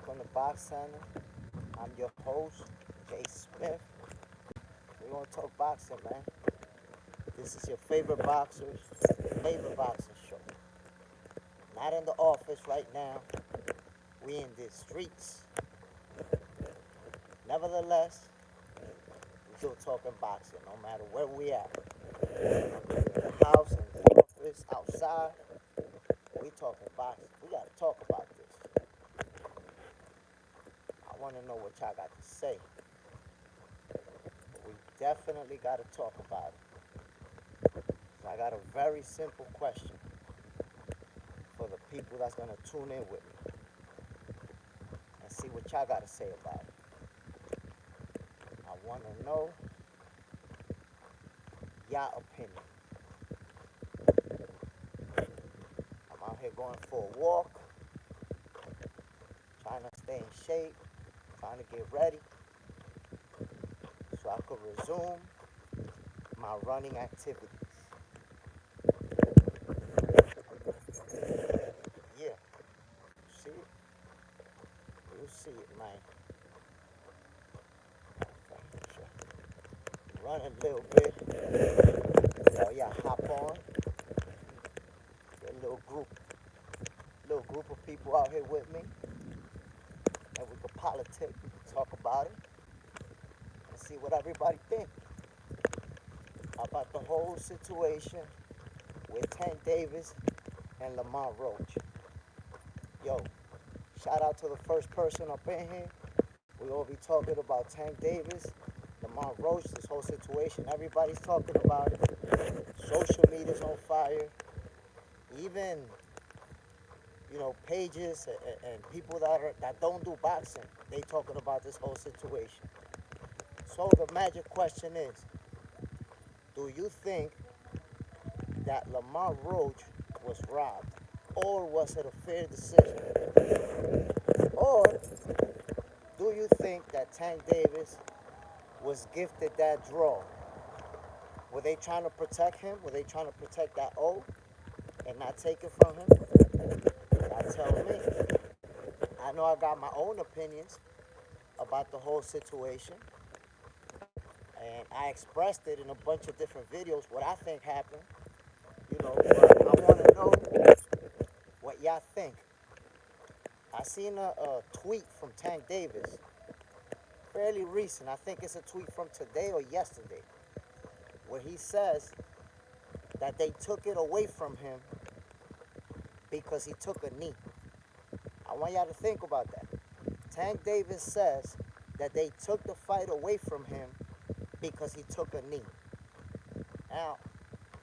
from the Box Center. I'm your host, Jay Smith. We're gonna talk boxing, man. This is your favorite boxing show. Not in the office right now. We in the streets. Nevertheless, we're still talking boxing, no matter where we at. In the house, in the office, outside. We talking boxing. We gotta talk about this. I wanna know what y'all got to say. We definitely gotta talk about it. So I got a very simple question for the people that's gonna tune in with me and see what y'all gotta say about it. I wanna know your opinion. I'm out here going for a walk, trying to stay in shape, trying to get ready so I could resume my running activities. Yeah, see it? You see it, man. Running a little bit. So yeah, hop on. Get a little group of people out here with me. And we can politic, we can talk about it and see what everybody thinks about the whole situation with Tank Davis and Lamont Roach. Yo, shout out to the first person up in here. We all be talking about Tank Davis, Lamont Roach, this whole situation. Everybody's talking about it. Social media's on fire. Even, pages and people that don't do boxing, they talking about this whole situation. So the magic question is, do you think that Lamont Roach was robbed? Or was it a fair decision? Or do you think that Tank Davis was gifted that draw? Were they trying to protect him? Were they trying to protect that O and not take it from him? Y'all tell me. I know I got my own opinions about the whole situation. And I expressed it in a bunch of different videos, what I think happened. But I want to know what y'all think. I seen a tweet from Tank Davis, fairly recent. I think it's a tweet from today or yesterday, where he says that they took it away from him because he took a knee. I want y'all to think about that. Tank Davis says that they took the fight away from him because he took a knee. Now,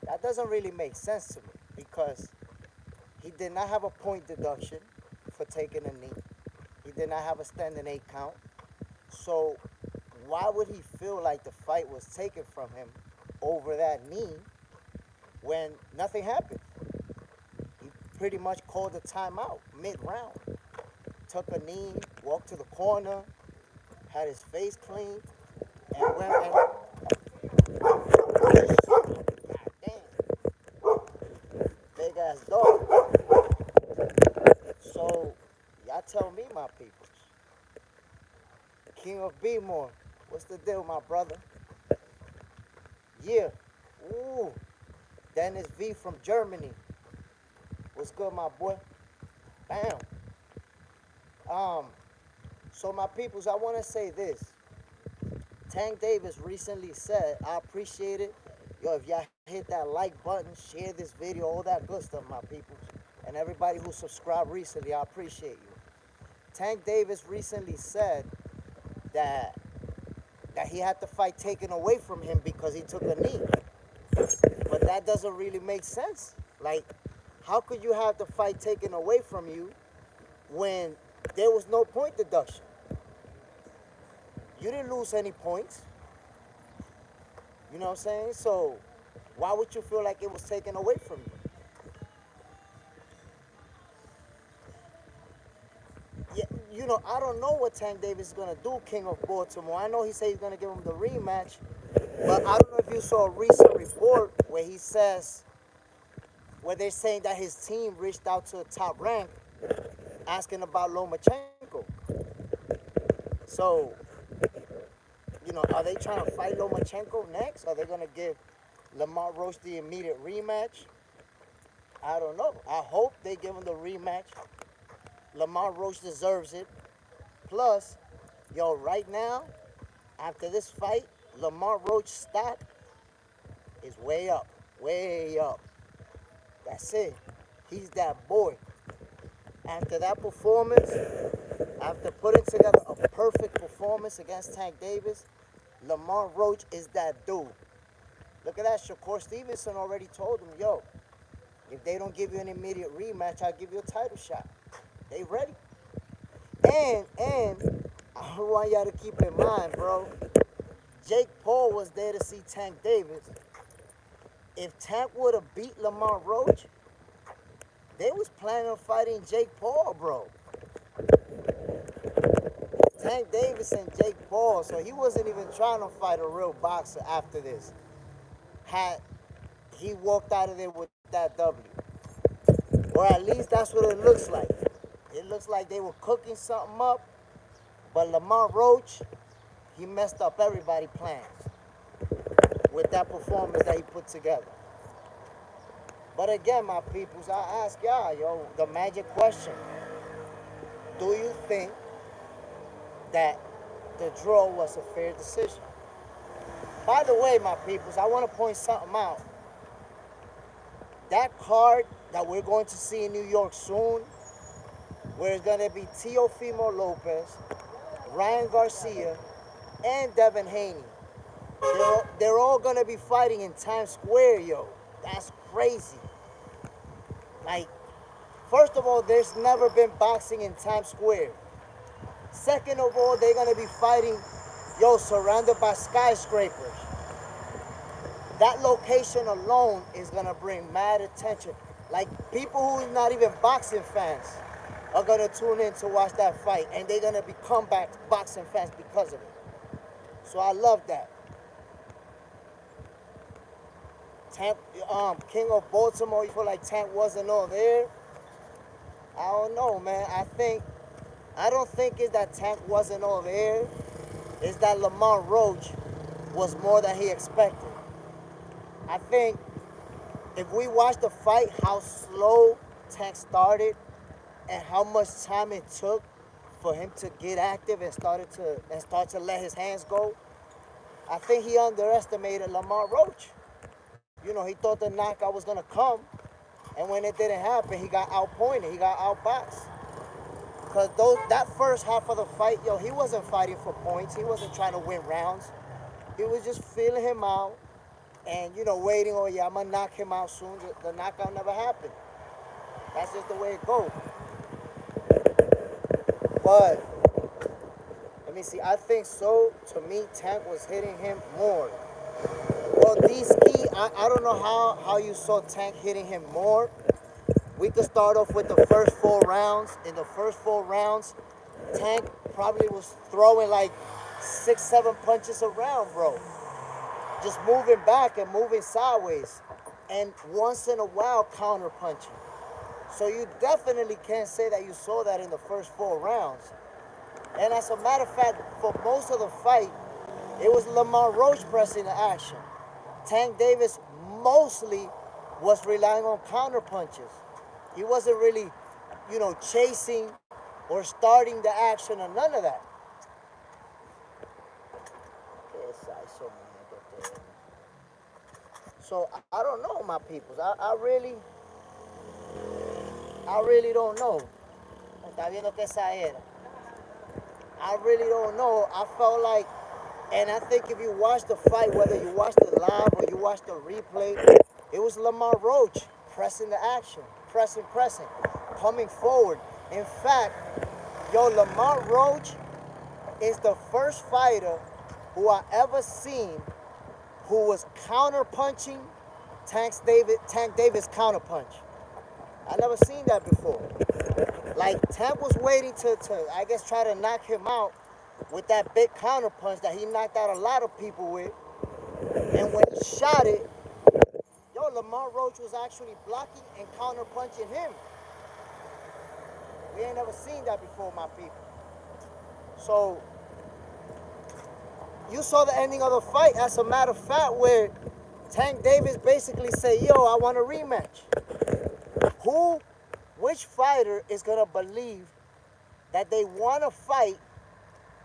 that doesn't really make sense to me because he did not have a point deduction for taking a knee. He did not have a standing 8 count. So why would he feel like the fight was taken from him over that knee when nothing happened? He pretty much called a timeout mid-round. Took a knee, walked to the corner, had his face clean, and went and... God damn. Big ass dog. So, y'all tell me, my peoples. King of B-More, what's the deal, my brother? Yeah. Ooh. Dennis V from Germany. What's good, my boy? Bam. So my peoples, I want to say this. Tank Davis recently said, I appreciate it. Yo, if y'all hit that like button, share this video, all that good stuff, my peoples. And everybody who subscribed recently, I appreciate you. Tank Davis recently said that he had the fight taken away from him because he took a knee. But that doesn't really make sense. Like, how could you have the fight taken away from you when there was no point deduction? You didn't lose any points. You know what I'm saying? So why would you feel like it was taken away from you? Yeah, I don't know what Tank Davis is going to do, King of Baltimore. I know he said he's going to give him the rematch. But I don't know if you saw a recent report where they're saying that his team reached out to the top rank asking about Lomachenko. So, are they trying to fight Lomachenko next? Are they going to give Lamont Roach the immediate rematch? I don't know. I hope they give him the rematch. Lamont Roach deserves it. Plus, right now, after this fight, Lamont Roach's stock is way up. Way up. That's it. He's that boy. After that performance, after putting together a perfect performance against Tank Davis, Lamont Roach is that dude. Look at that. Shakur Stevenson already told him, if they don't give you an immediate rematch, I'll give you a title shot. They ready. And I want y'all to keep in mind, bro, Jake Paul was there to see Tank Davis. If Tank would have beat Lamont Roach, they was planning on fighting Jake Paul, bro. Tank Davis and Jake Paul, so he wasn't even trying to fight a real boxer after this. Had he walked out of there with that W. Or at least that's what it looks like. It looks like they were cooking something up, but Lamont Roach, he messed up everybody's plans with that performance that he put together. But again, my peoples, I ask y'all, the magic question. Do you think that the draw was a fair decision? By the way, my peoples, I want to point something out. That card that we're going to see in New York soon, where it's going to be Teofimo Lopez, Ryan Garcia, and Devin Haney. They're all going to be fighting in Times Square, yo. That's crazy. Like, first of all, there's never been boxing in Times Square. Second of all, they're going to be fighting, surrounded by skyscrapers. That location alone is going to bring mad attention. Like, people who are not even boxing fans are going to tune in to watch that fight, and they're going to become boxing fans because of it. So I love that. Tank, King of Baltimore, you feel like Tank wasn't all there? I don't know, man. I don't think it's that Tank wasn't all there. It's that Lamont Roach was more than he expected. I think if we watch the fight, how slow Tank started and how much time it took for him to get active and start to let his hands go, I think he underestimated Lamont Roach. He thought the knockout was gonna come, and when it didn't happen, he got outpointed, he got outboxed. Cause that first half of the fight, he wasn't fighting for points. He wasn't trying to win rounds. He was just feeling him out, and waiting. Oh yeah, I'm gonna knock him out soon. The knockout never happened. That's just the way it goes. But let me see. I think so. To me, Tank was hitting him more. Well, these key. I don't know how you saw Tank hitting him more. We could start off with the first 4 rounds. In the first 4 rounds, Tank probably was throwing like 6-7 punches a round, bro. Just moving back and moving sideways. And once in a while, counter punching. So you definitely can't say that you saw that in the first 4 rounds. And as a matter of fact, for most of the fight, it was Lamont Roach pressing the action. Tank Davis mostly was relying on counter punches. He wasn't really, chasing or starting the action or none of that. So I don't know, my peoples. I really don't know. Está viendo que esa era. I really don't know. I felt like, and I think if you watch the fight, whether you watch the live or you watch the replay, it was Lamont Roach pressing the action, pressing, coming forward. In fact, Lamont Roach is the first fighter who I ever seen who was counter punching Tank Davis counter punch. I never seen that before. Like, Tank was waiting to I guess try to knock him out with that big counter punch that he knocked out a lot of people with. And when he shot it, Lamont Roach was actually blocking and counter punching him. We ain't never seen that before, my people. So you saw the ending of the fight, as a matter of fact, where Tank Davis basically said, yo, I want a rematch. Who, which fighter is going to believe that they want to fight,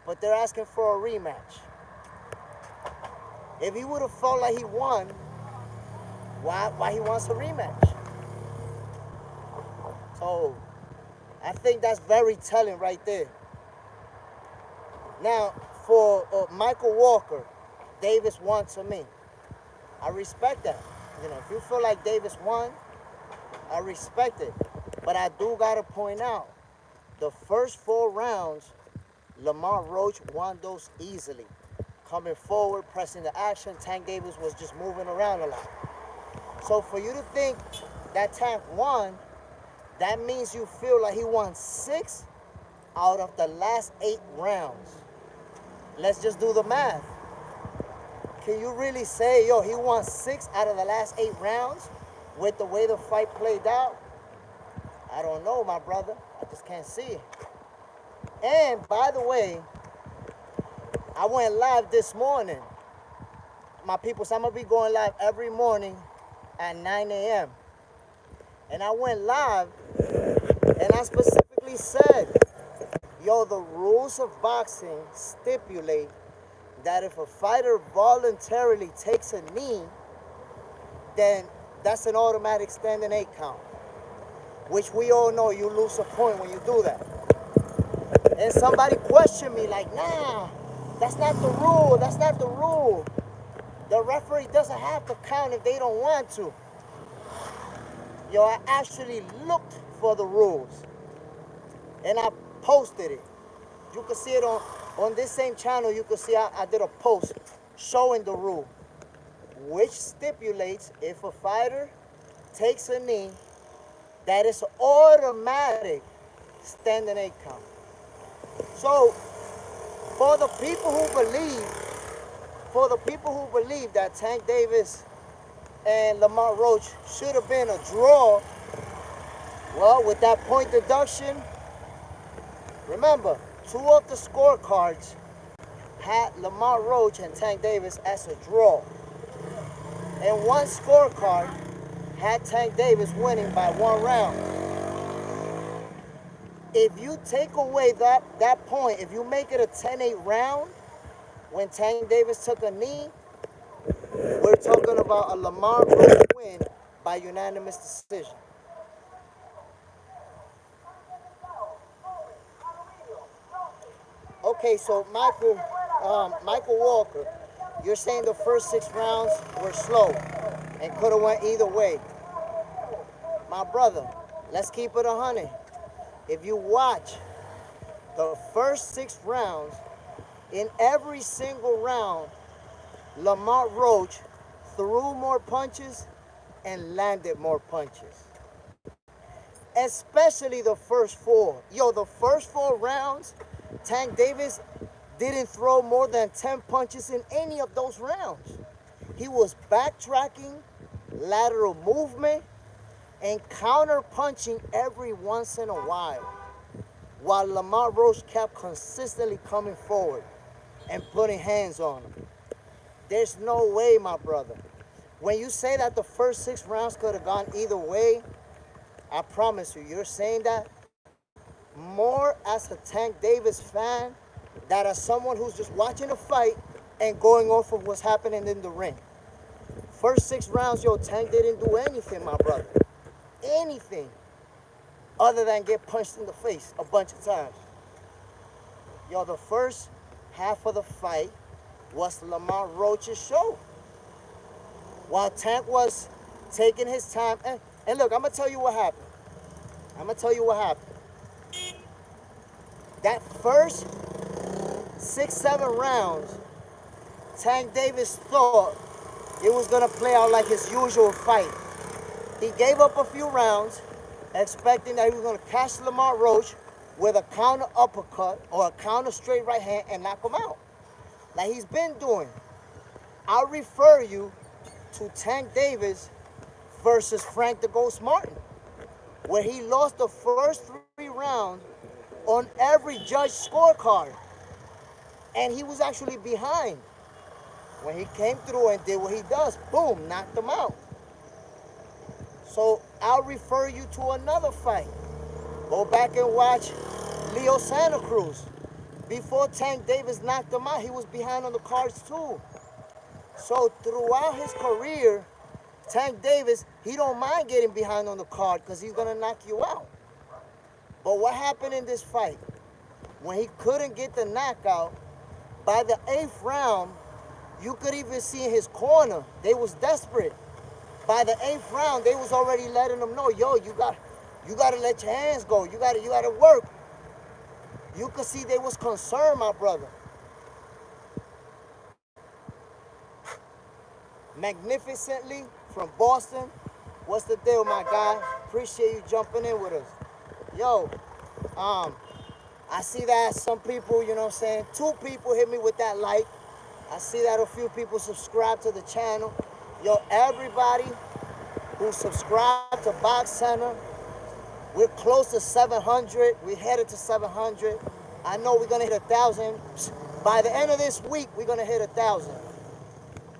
but they're asking for a rematch? If he would have felt like he won, why he wants a rematch? So I think that's very telling right there. Now, for Michael Walker, Davis won to me. I respect that. You know, if you feel like Davis won, I respect it. But I do got to point out, the first 4 rounds, Lamont Roach won those easily. Coming forward, pressing the action, Tank Davis was just moving around a lot. So for you to think that Tank won, that means you feel like he won 6 out of the last 8 rounds. Let's just do the math. Can you really say, yo, he won 6 out of the last 8 rounds with the way the fight played out? I don't know, my brother. I just can't see it. And by the way, I went live this morning. My people, so I'm going to be going live every morning at 9 a.m. And I went live and I specifically said, yo, the rules of boxing stipulate that if a fighter voluntarily takes a knee, then that's an automatic standing 8 count, which we all know you lose a point when you do that. And somebody questioned me like, nah, that's not the rule, that's not the rule. The referee doesn't have to count if they don't want to. Yo, I actually looked for the rules and I posted it. You can see it on this same channel. You can see I did a post showing the rule, which stipulates if a fighter takes a knee, that is automatic standing 8 count. So for the people who believe that Tank Davis and Lamont Roach should have been a draw, well, with that point deduction, remember, 2 of the scorecards had Lamont Roach and Tank Davis as a draw. And 1 scorecard had Tank Davis winning by 1 round. If you take away that point, if you make it a 10-8 round, when Tank Davis took a knee, we're talking about a Lamont Roach win by unanimous decision. Okay, so Michael Walker, you're saying the first 6 rounds were slow and could have went either way. My brother, let's keep it 100. If you watch the first 6 rounds, in every single round, Lamont Roach threw more punches and landed more punches. Especially the first 4. Yo, the first 4 rounds, Tank Davis didn't throw more than 10 punches in any of those rounds. He was backtracking, lateral movement, and counter punching every once in a while Lamont Roach kept consistently coming forward and putting hands on him. There's no way, my brother. When you say that the first 6 rounds could have gone either way, I promise you, you're saying that more as a Tank Davis fan than as someone who's just watching a fight and going off of what's happening in the ring. First 6 rounds, yo, Tank didn't do anything, my brother. Anything other than get punched in the face a bunch of times. Yo, the first half of the fight was Lamont Roach's show. While Tank was taking his time, and look, I'm going to tell you what happened. That first 6, 7 rounds, Tank Davis thought it was going to play out like his usual fight. He gave up a few rounds, expecting that he was going to catch Lamont Roach with a counter uppercut or a counter straight right hand and knock him out, like he's been doing. I'll refer you to Tank Davis versus Frank the Ghost Martin, where he lost the first 3 rounds on every judge scorecard. And he was actually behind. When he came through and did what he does, boom, knocked him out. So I'll refer you to another fight. Go back and watch Leo Santa Cruz. Before Tank Davis knocked him out, he was behind on the cards too. So throughout his career, Tank Davis, he don't mind getting behind on the card because he's going to knock you out. But what happened in this fight? When he couldn't get the knockout, by the 8th round, you could even see in his corner, they was desperate. By the 8th round, they was already letting him know, yo, you got to let your hands go. You got to work. You could see they was concerned, my brother. Magnificently from Boston. What's the deal, my guy? Appreciate you jumping in with us. Yo, I see that some people, you know what I'm saying, 2 people hit me with that like. I see that a few people subscribe to the channel. Yo, everybody who subscribed to Box Center, we're close to 700. We're headed to 700. I know we're going to hit 1,000. By the end of this week, we're going to hit 1,000.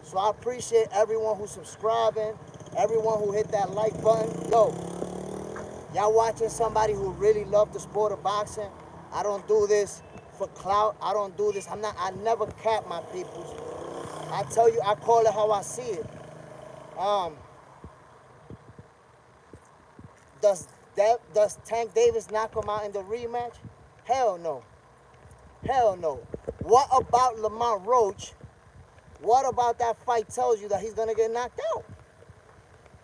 So I appreciate everyone who's subscribing, everyone who hit that like button. Yo, y'all watching somebody who really loves the sport of boxing. I don't do this for clout. I don't do this. I never cap my peoples. I tell you, I call it how I see it. Does Tank Davis knock him out in the rematch? Hell no. Hell no. What about Lamont Roach? What about that fight tells you that he's going to get knocked out?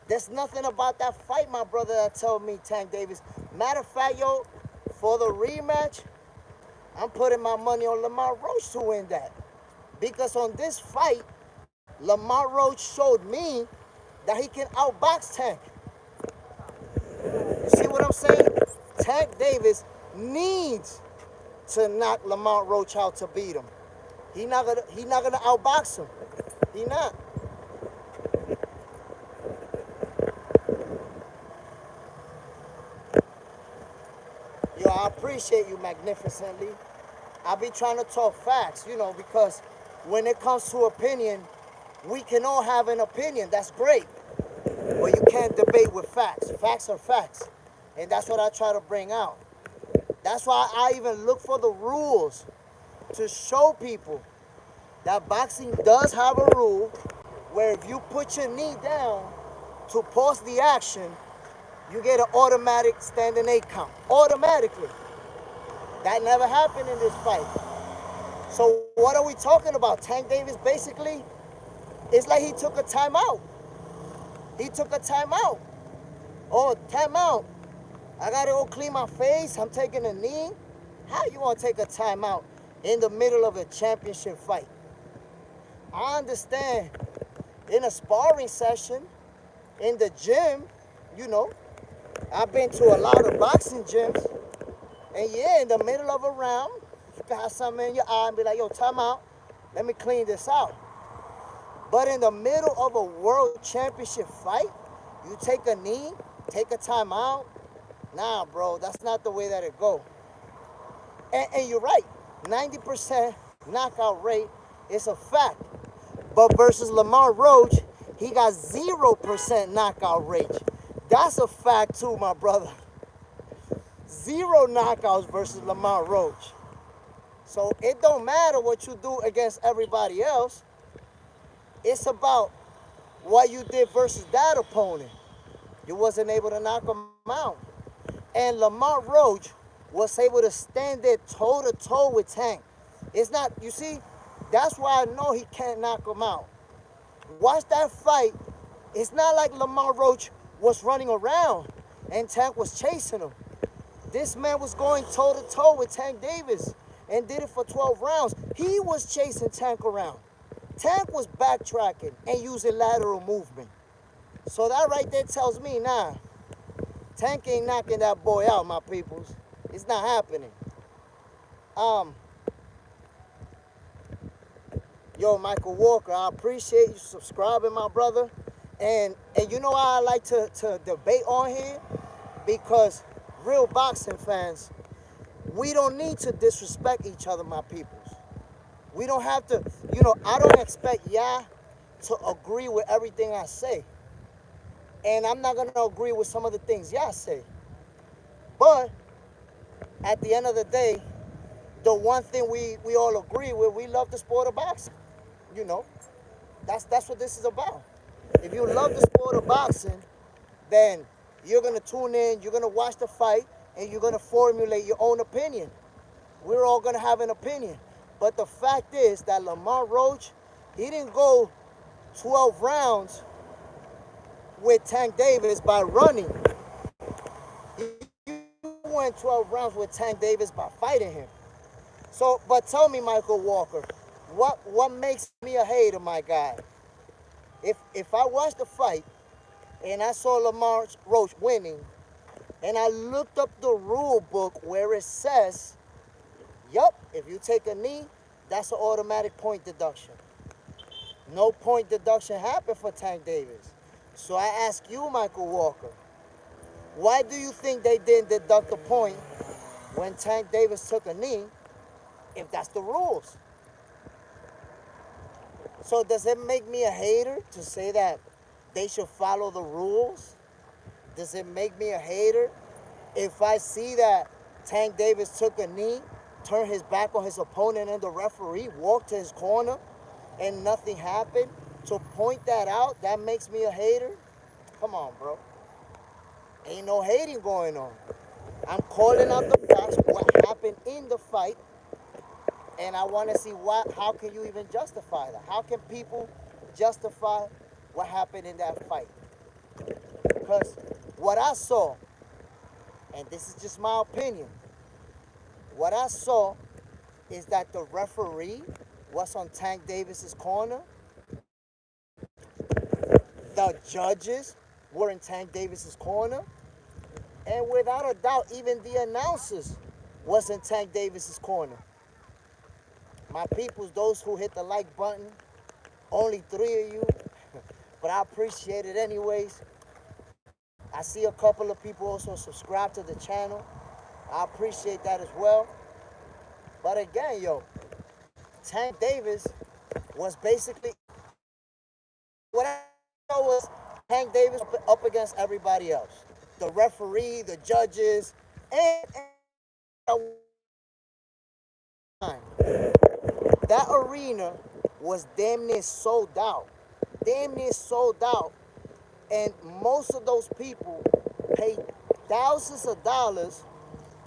There's nothing about that fight, my brother, that tells me Tank Davis. Matter of fact, yo, for the rematch, I'm putting my money on Lamont Roach to win that. Because on this fight, Lamont Roach showed me that he can outbox Tank. You see what I'm saying? Tank Davis needs to knock Lamont Roach out to beat him. He not gonna outbox him. He not. Yo, I appreciate you magnificently. I be trying to talk facts, you know, because when it comes to opinion, we can all have an opinion. That's great. But you can't debate with facts. Facts are facts. And that's what I try to bring out. That's why I even look for the rules to show people that boxing does have a rule where if you put your knee down to pause the action, you get an automatic standing 8 count. Automatically. That never happened in this fight. So what are we talking about? Tank Davis basically, it's like he took a timeout. He took a timeout. Oh, timeout. I gotta go clean my face. I'm taking a knee. How you gonna take a timeout in the middle of a championship fight? I understand in a sparring session, in the gym, you know, I've been to a lot of boxing gyms, and yeah, in the middle of a round, you got something in your eye and be like, yo, time out, let me clean this out. But in the middle of a world championship fight, you take a knee, take a timeout. Nah, bro, that's not the way that it go. And you're right, 90% knockout rate is a fact. But versus Lamont Roach, he got 0% knockout rate. That's a fact too, my brother. 0 knockouts versus Lamont Roach. So it don't matter what you do against everybody else. It's about what you did versus that opponent. You wasn't able to knock him out. And Lamont Roach was able to stand there toe-to-toe with Tank. It's not, you see, that's why I know he can't knock him out. Watch that fight. It's not like Lamont Roach was running around and Tank was chasing him. This man was going toe-to-toe with Tank Davis and did it for 12 rounds. He was chasing Tank around. Tank was backtracking and using lateral movement. So that right there tells me, nah, Tank ain't knocking that boy out, my peoples. It's not happening. Yo, Michael Walker, I appreciate you subscribing, my brother. And you know why I like to debate on here? Because real boxing fans, we don't need to disrespect each other, my peoples. We don't have to, I don't expect y'all to agree with everything I say. And I'm not going to agree with some of the things y'all say. But at the end of the day, the one thing we all agree with, we love the sport of boxing. You know, that's what this is about. If you love the sport of boxing, then you're gonna tune in, you're gonna watch the fight, and you're gonna formulate your own opinion. We're all gonna have an opinion. But the fact is that Lamont Roach, he didn't go 12 rounds with Tank Davis by running. You went 12 rounds with Tank Davis by fighting him. So, but tell me, Michael Walker, what makes me a hater, my guy? If I watched the fight and I saw Lamont Roach winning, and I looked up the rule book where it says, yup, if you take a knee, that's an automatic point deduction. No point deduction happened for Tank Davis. So I ask you, Michael Walker, why do you think they didn't deduct a point when Tank Davis took a knee if that's the rules? So does it make me a hater to say that they should follow the rules? Does it make me a hater if I see that Tank Davis took a knee, turned his back on his opponent and the referee walked to his corner and nothing happened? To point that out, that makes me a hater? Come on, bro. Ain't no hating going on. I'm calling out the facts, what happened in the fight, and I want to see how can you even justify that? How can people justify what happened in that fight? Because what I saw, and this is just my opinion, what I saw is that the referee was on Tank Davis's corner. The judges were in Tank Davis's corner. And without a doubt, even the announcers was in Tank Davis's corner. My peoples, those who hit the like button, only 3 of you, but I appreciate it anyways. I see a couple of people also subscribe to the channel. I appreciate that as well. But again, Tank Davis was basically, what I saw was Tank Davis up against everybody else. The referee, the judges, and that arena was damn near sold out. Damn near sold out. And most of those people paid thousands of dollars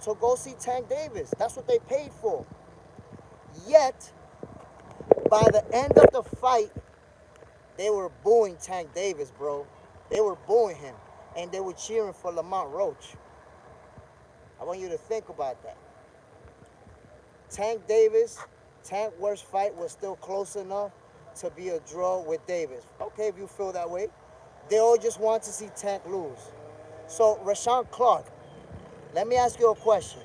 to go see Tank Davis. That's what they paid for. Yet, by the end of the fight, they were booing Tank Davis, bro. They were booing him. And they were cheering for Lamont Roach. I want you to think about that. Tank worst fight was still close enough to be a draw with Davis. Okay, if you feel that way. They all just want to see Tank lose. So, Rashawn Clark, let me ask you a question.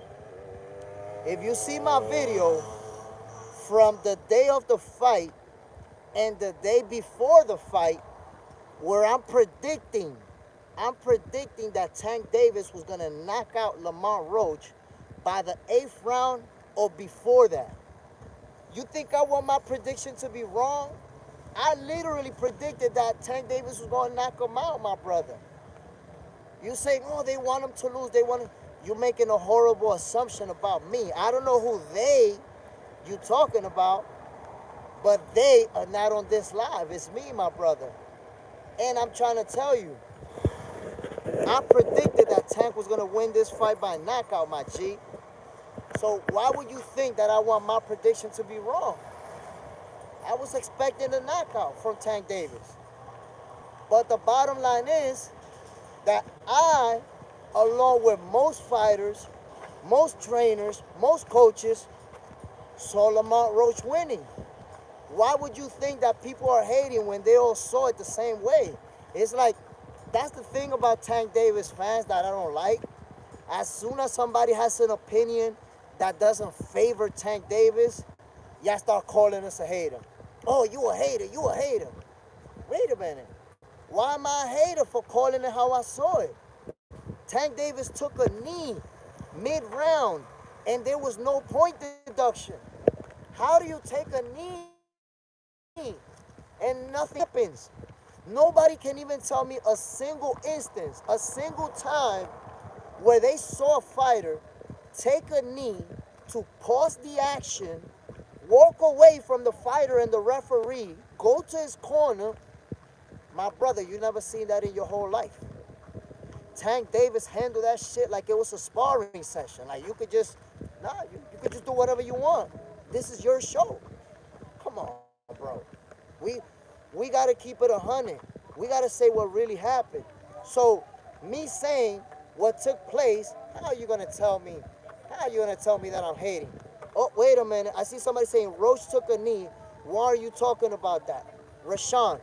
If you see my video from the day of the fight and the day before the fight, where I'm predicting that Tank Davis was going to knock out Lamont Roach by the 8th round or before that. You think I want my prediction to be wrong? I literally predicted that Tank Davis was going to knock him out, my brother. You say, oh, they want him to lose. You're making a horrible assumption about me. I don't know who you talking about, but they are not on this live. It's me, my brother. And I'm trying to tell you, I predicted that Tank was going to win this fight by knockout, my G. So why would you think that I want my prediction to be wrong? I was expecting a knockout from Tank Davis. But the bottom line is that I, along with most fighters, most trainers, most coaches, saw Lamont Roach winning. Why would you think that people are hating when they all saw it the same way? It's like, that's the thing about Tank Davis fans that I don't like. As soon as somebody has an opinion that doesn't favor Tank Davis, y'all start calling us a hater. Oh, you a hater, you a hater. Wait a minute. Why am I a hater for calling it how I saw it? Tank Davis took a knee mid-round, and there was no point deduction. How do you take a knee and nothing happens. Nobody can even tell me a single instance, a single time where they saw a fighter take a knee to pause the action, walk away from the fighter and the referee, go to his corner. My brother, you never seen that in your whole life. Tank Davis handled that shit like it was a sparring session. Like you could just, you could just do whatever you want. This is your show. Come on, bro. We we gotta keep it 100. We gotta say what really happened. So me saying what took place, how are you gonna tell me? How are you gonna tell me that I'm hating? Oh, wait a minute. I see somebody saying Roach took a knee. Why are you talking about that? Rashawn,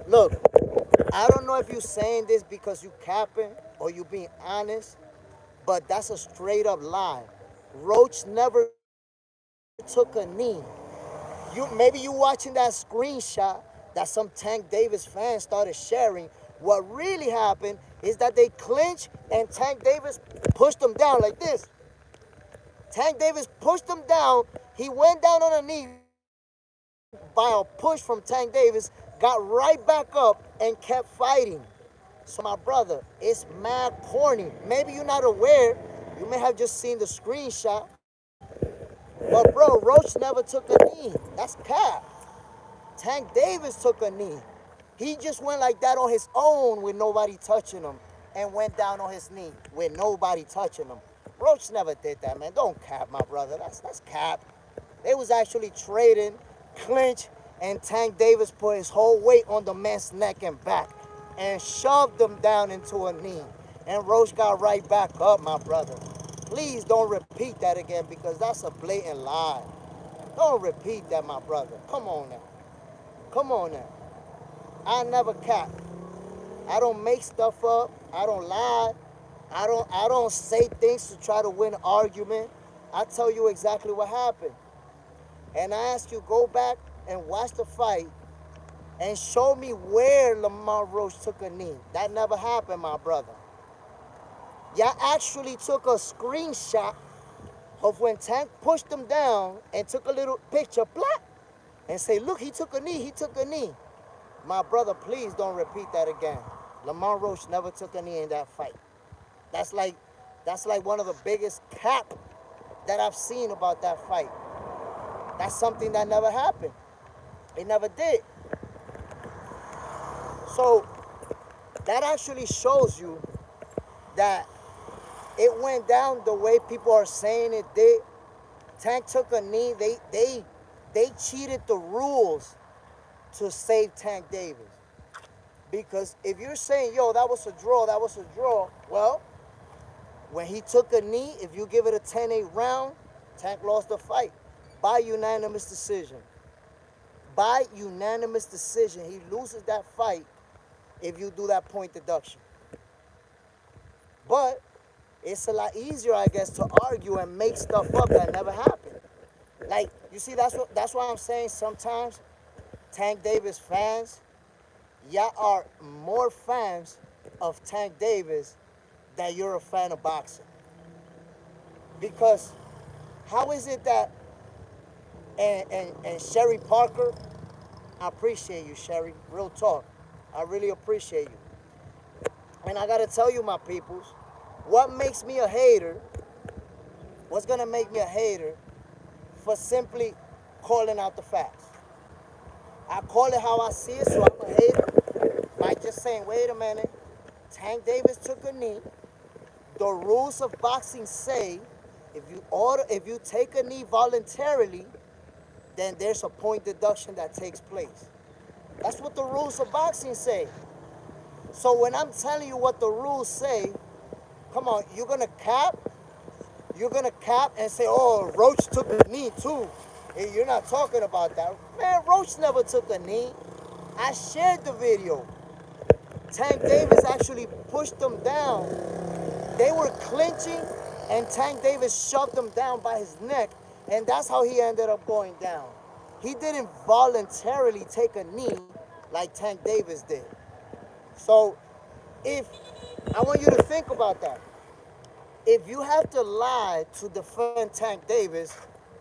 look, I don't know if you saying this because you capping or you being honest, but that's a straight up lie. Roach never took a knee. Maybe you watching that screenshot that some Tank Davis fans started sharing. What really happened is that they clinched and Tank Davis pushed them down like this. Tank Davis pushed him down. He went down on a knee by a push from Tank Davis, got right back up and kept fighting. So my brother, it's mad corny. Maybe you're not aware. You may have just seen the screenshot. But bro, Roach never took a knee. That's cap. Tank Davis took a knee. He just went like that on his own with nobody touching him and went down on his knee with nobody touching him. Roach never did that, man. Don't cap, my brother. That's cap. They was actually trading, clinch, and Tank Davis put his whole weight on the man's neck and back and shoved him down into a knee. And Roach got right back up, my brother. Please don't repeat that again because that's a blatant lie. Don't repeat that, my brother. Come on now. Come on now. I never cap. I don't make stuff up. I don't lie. I don't say things to try to win an argument. I tell you exactly what happened. And I ask you go back and watch the fight and show me where Lamont Roach took a knee. That never happened, my brother. Y'all actually took a screenshot of when Tank pushed him down and took a little picture, black, and say, look, he took a knee, he took a knee. My brother, please don't repeat that again. Lamont Roach never took a knee in that fight. That's like one of the biggest cap that I've seen about that fight. That's something that never happened. It never did. So that actually shows you that it went down the way people are saying it did. Tank took a knee. They cheated the rules to save Tank Davis. Because if you're saying, yo, that was a draw, well, when he took a knee, if you give it a 10-8 round, Tank lost the fight by unanimous decision. By unanimous decision, he loses that fight if you do that point deduction. But it's a lot easier, I guess, to argue and make stuff up that never happened. Like, you see, that's why I'm saying sometimes Tank Davis fans, y'all are more fans of Tank Davis than you're a fan of boxing. Because how is it that, and Sherry Parker, I appreciate you, Sherry, real talk. I really appreciate you. And I gotta tell you, my peoples, what makes me a hater, what's gonna make me a hater for simply calling out the facts. I call it how I see it, so I'm a hater by just saying, wait a minute, Tank Davis took a knee. The rules of boxing say if you take a knee voluntarily, then there's a point deduction that takes place. That's what the rules of boxing say. So when I'm telling you what the rules say, come on, you're gonna cap? You're gonna cap and say, oh, Roach took a knee too. You're not talking about that. Man, Roach never took a knee. I shared the video. Tank Davis actually pushed them down. They were clinching, and Tank Davis shoved him down by his neck, and that's how he ended up going down. He didn't voluntarily take a knee like Tank Davis did. So if I want you to think about that. If you have to lie to defend Tank Davis,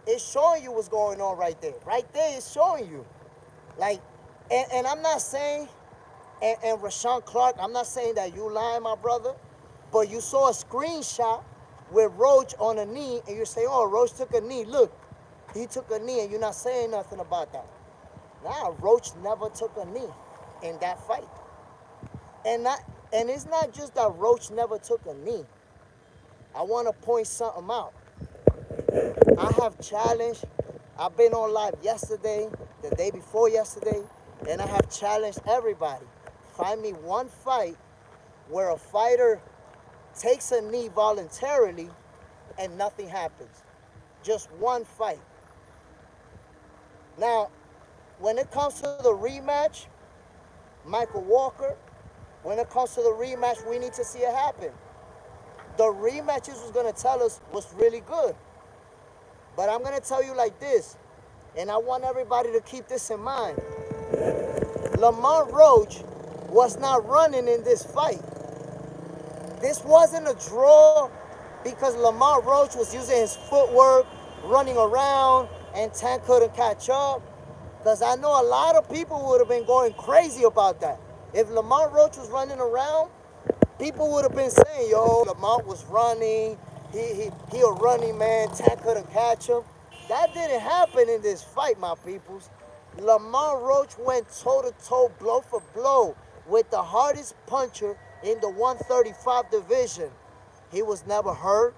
it's showing you what's going on right there. Right there, it's showing you. Like, and I'm not saying, and Rashawn Clark, I'm not saying that you lying, my brother, but you saw a screenshot with Roach on a knee, and you're saying, oh, Roach took a knee. Look, he took a knee, and you're not saying nothing about that. Nah, Roach never took a knee in that fight. And not, and it's not just that Roach never took a knee. I want to point something out. I have challenged, I've been on live yesterday, the day before yesterday, and I have challenged everybody. Find me one fight where a fighter takes a knee voluntarily and nothing happens. Just one fight. Now, when it comes to the rematch, Michael Walker, when it comes to the rematch, we need to see it happen. The rematches was going to tell us what's really good. But I'm going to tell you like this, and I want everybody to keep this in mind. Lamont Roach was not running in this fight. This wasn't a draw because Lamont Roach was using his footwork, running around, and Tank couldn't catch up. Because I know a lot of people would have been going crazy about that. If Lamont Roach was running around, people would have been saying, yo, Lamont was running, he a running man, Tank couldn't catch him. That didn't happen in this fight, my peoples. Lamont Roach went toe-to-toe, blow for blow with the hardest puncher in the 135 division. He was never hurt.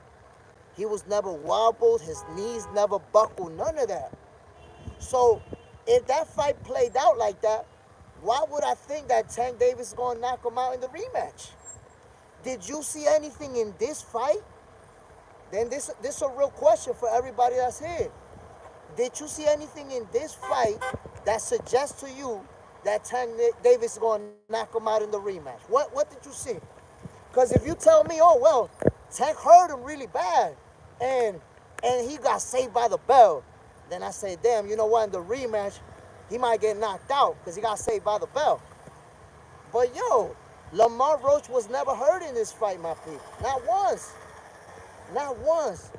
He was never wobbled. His knees never buckled, none of that. So if that fight played out like that, why would I think that Tank Davis is going to knock him out in the rematch? Did you see anything in this fight? Then this is a real question for everybody that's here. Did you see anything in this fight that suggests to you that Tank Davis is going to knock him out in the rematch? What did you see? Because if you tell me, oh, well, Tank hurt him really bad, and he got saved by the bell, then I say, damn, you know what, in the rematch, he might get knocked out because he got saved by the bell. But yo, Lamont Roach was never hurt in this fight, my people. Not once. Not once.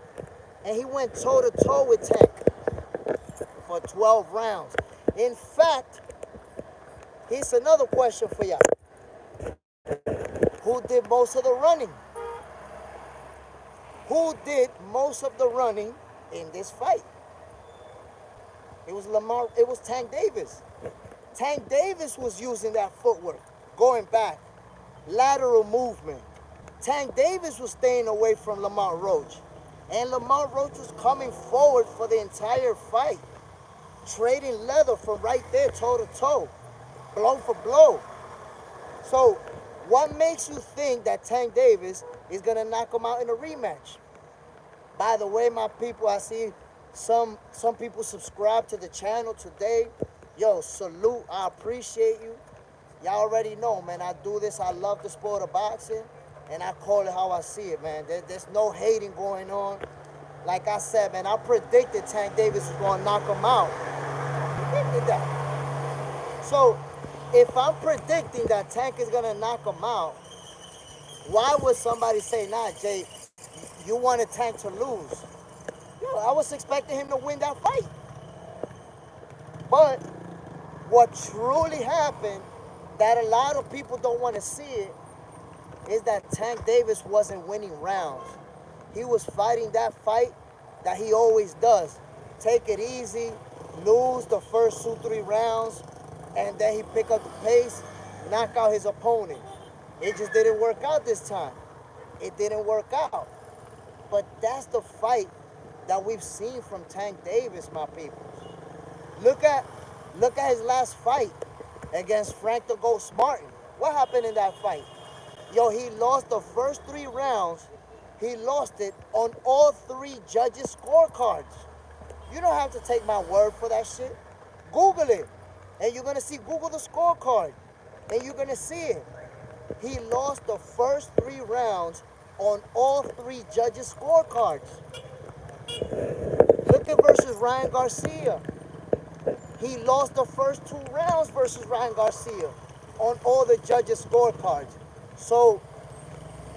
And he went toe-to-toe with Tank for 12 rounds. In fact, here's another question for y'all. Who did most of the running? Who did most of the running in this fight? It was Tank Davis. Tank Davis was using that footwork, going back, lateral movement. Tank Davis was staying away from Lamont Roach. And Lamont Roach was coming forward for the entire fight, trading leather from right there, toe-to-toe, blow for blow. So what makes you think that Tank Davis is going to knock him out in a rematch? By the way, my people, I see some people subscribe to the channel today. Yo, salute. I appreciate you. Y'all already know, man, I do this. I love the sport of boxing, and I call it how I see it, man. There's no hating going on. Like I said, man, I predicted Tank Davis was going to knock him out. Predicted that. So if I'm predicting that Tank is going to knock him out, why would somebody say, nah, Jay, you wanted Tank to lose? Yo, I was expecting him to win that fight. But what truly happened that a lot of people don't want to see it is that Tank Davis wasn't winning rounds. He was fighting that fight that he always does. Take it easy, lose the first 2-3 rounds, and then he pick up the pace, knock out his opponent. It just didn't work out this time. It didn't work out. But that's the fight that we've seen from Tank Davis, my people. Look at his last fight against Frank the Ghost Martin. What happened in that fight? Yo, he lost the first 3 rounds. He lost it on all 3 judges' scorecards. You don't have to take my word for that shit. Google it. And you're going to see, Google the scorecard. And you're going to see it. He lost the first 3 rounds on all 3 judges' scorecards. Look at versus Ryan Garcia. He lost the first 2 rounds versus Ryan Garcia on all the judges' scorecards. So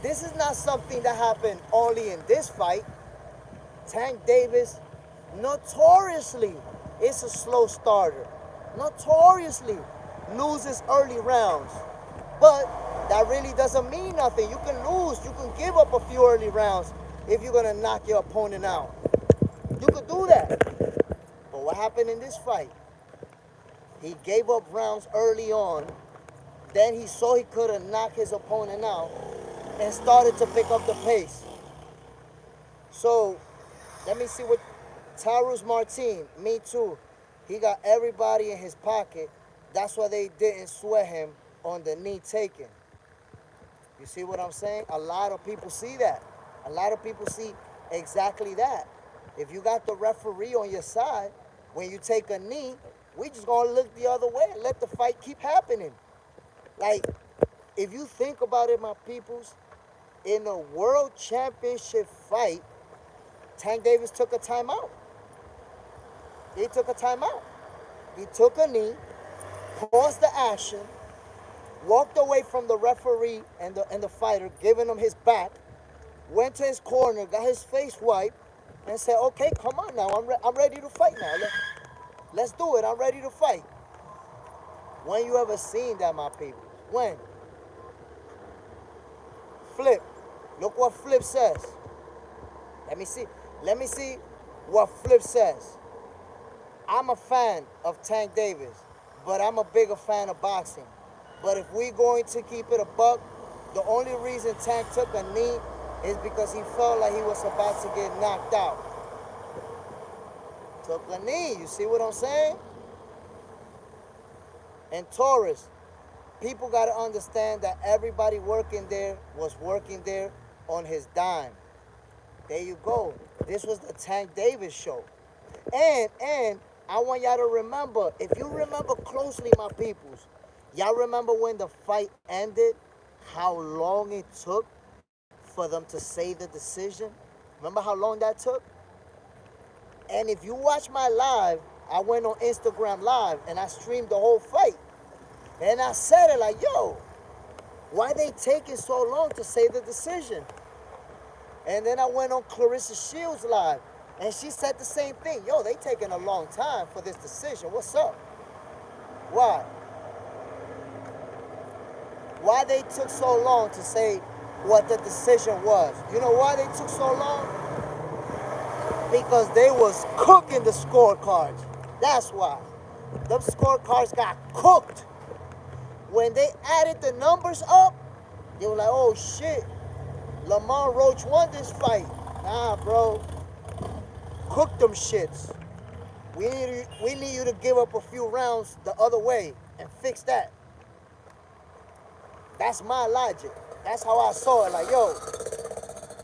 this is not something that happened only in this fight. Tank Davis notoriously is a slow starter. notoriously loses early rounds. But that really doesn't mean nothing. You can lose. You can give up a few early rounds if you're going to knock your opponent out. You could do that. But what happened in this fight? He gave up rounds early on. Then he saw he couldn't knock his opponent out and started to pick up the pace. So let me see what Tarus Martin, me too. He got everybody in his pocket. That's why they didn't sweat him on the knee taken. You see what I'm saying? A lot of people see that. A lot of people see exactly that. If you got the referee on your side, when you take a knee, we just gonna look the other way and let the fight keep happening. Like, if you think about it, my peoples, in a world championship fight, Tank Davis took a timeout. He took a timeout. He took a knee, paused the action, walked away from the referee and the fighter, giving him his back, went to his corner, got his face wiped, and said, okay, come on now, I'm ready to fight now. Let's do it, I'm ready to fight. When you ever seen that, my people? When? Flip. Look what Flip says. Let me see. Let me see what Flip says. I'm a fan of Tank Davis, but I'm a bigger fan of boxing. But if we're going to keep it a buck, the only reason Tank took a knee is because he felt like he was about to get knocked out. Took a knee, you see what I'm saying? And Taurus, people got to understand that everybody working there was working there on his dime. There you go. This was the Tank Davis show. And I want y'all to remember, if you remember closely, my peoples, y'all remember when the fight ended, how long it took for them to say the decision? Remember how long that took? And if you watch my live, I went on Instagram Live and I streamed the whole fight. And I said it like, yo, why they taking so long to say the decision? And then I went on Clarissa Shields Live, and she said the same thing. Yo, they taking a long time for this decision. What's up? Why? Why they took so long to say what the decision was? You know why they took so long? Because they was cooking the scorecards. That's why. Them scorecards got cooked. When they added the numbers up, they were like, oh shit, Lamont Roach won this fight. Nah, bro. Cook them shits. We need you to give up a few rounds the other way and fix that. That's my logic. That's how I saw it. Like, yo,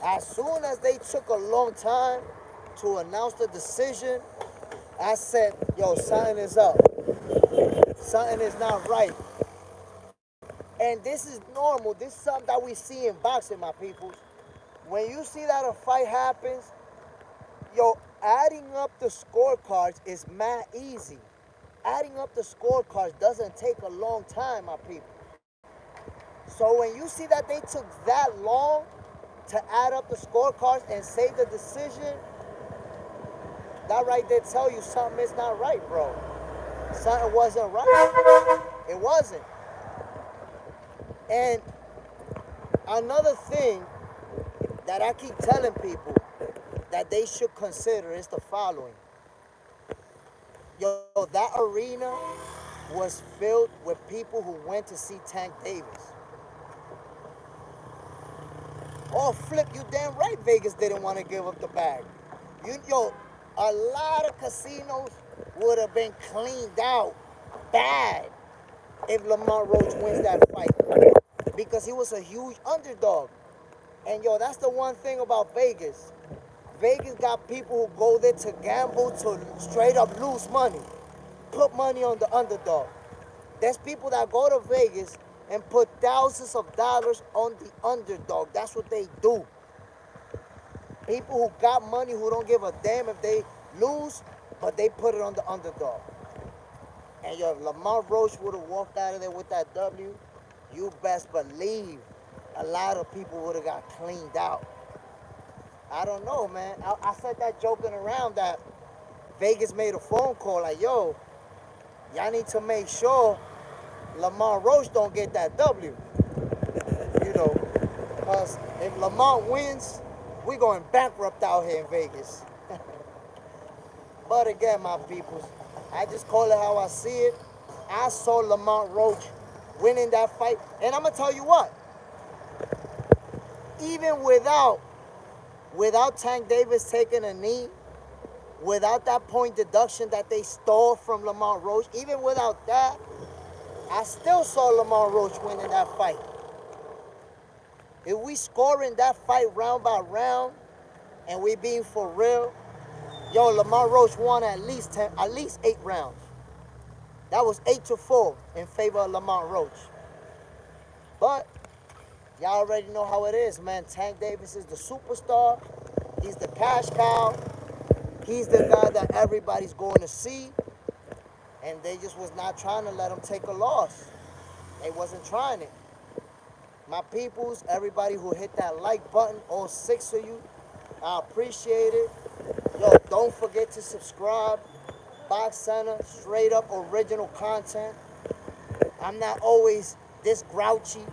as soon as they took a long time to announce the decision, I said, yo, something is up. Something is not right. And this is normal. This is something that we see in boxing, my people. When you see that a fight happens, yo, adding up the scorecards is mad easy. Adding up the scorecards doesn't take a long time, my people. So when you see that they took that long to add up the scorecards and say the decision, that right there tell you something is not right, bro. Something wasn't right. It wasn't. And another thing that I keep telling people that they should consider is the following. Yo, that arena was filled with people who went to see Tank Davis. Oh, Flip, you damn right Vegas didn't want to give up the bag. Yo, a lot of casinos would have been cleaned out bad if Lamont Roach wins that fight because he was a huge underdog. And yo, that's the one thing about Vegas. Vegas got people who go there to gamble, to straight up lose money, put money on the underdog. There's people that go to Vegas and put thousands of dollars on the underdog. That's what they do. People who got money who don't give a damn if they lose, but they put it on the underdog. And yo, if Lamont Roach would have walked out of there with that W, you best believe a lot of people would have got cleaned out. I don't know, man. I said that joking around that Vegas made a phone call like, yo, y'all need to make sure Lamont Roach don't get that W. You know, because if Lamont wins, we going bankrupt out here in Vegas. But again, my peoples, I just call it how I see it. I saw Lamont Roach winning that fight. And I'm going to tell you what, even without Tank Davis taking a knee, without that point deduction that they stole from Lamont Roach, even without that, I still saw Lamont Roach winning that fight. If we scoring that fight round by round and we being for real, yo, Lamont Roach won at least 8 rounds. That was 8-4 in favor of Lamont Roach. But y'all already know how it is, man. Tank Davis is the superstar. He's the cash cow. He's the guy that everybody's going to see. And they just was not trying to let him take a loss. They wasn't trying it. My peoples, everybody who hit that like button, all 6 of you, I appreciate it. Yo, don't forget to subscribe. Box Center, straight up original content. I'm not always this grouchy.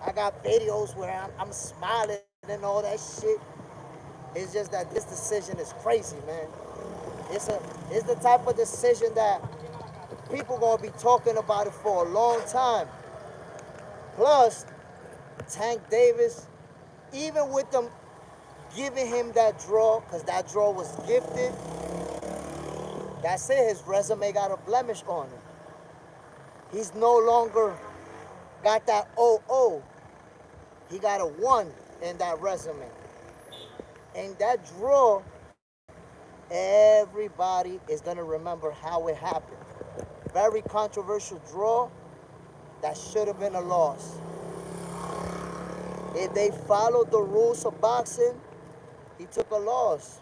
I got videos where I'm smiling and all that shit. It's just that this decision is crazy, man. It's the type of decision that people gonna be talking about it for a long time. Plus, Tank Davis, even with them giving him that draw, because that draw was gifted, that's it. His resume got a blemish on it. He's no longer got that 0-0. He got a 1 in that resume. And that draw, everybody is going to remember how it happened. Very controversial draw that should have been a loss. If they followed the rules of boxing, he took a loss.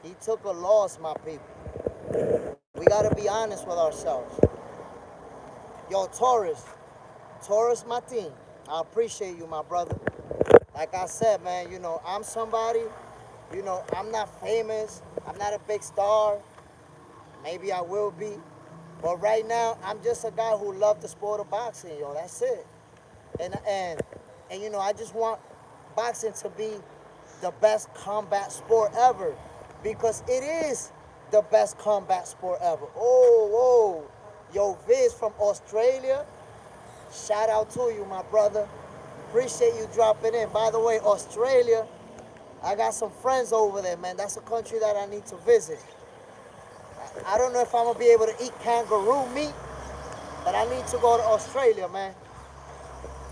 He took a loss, my people. We got to be honest with ourselves. Yo, Taurus Martin, I appreciate you, my brother. Like I said, man, I'm somebody, I'm not famous. I'm not a big star. Maybe I will be. But right now, I'm just a guy who loves the sport of boxing, yo. That's it. And I just want boxing to be the best combat sport ever. Because it is the best combat sport ever. Oh, whoa. Yo, Viz from Australia, shout out to you, my brother. Appreciate you dropping in. By the way, Australia, I got some friends over there, man. That's a country that I need to visit. I don't know if I'm going to be able to eat kangaroo meat, but I need to go to Australia, man.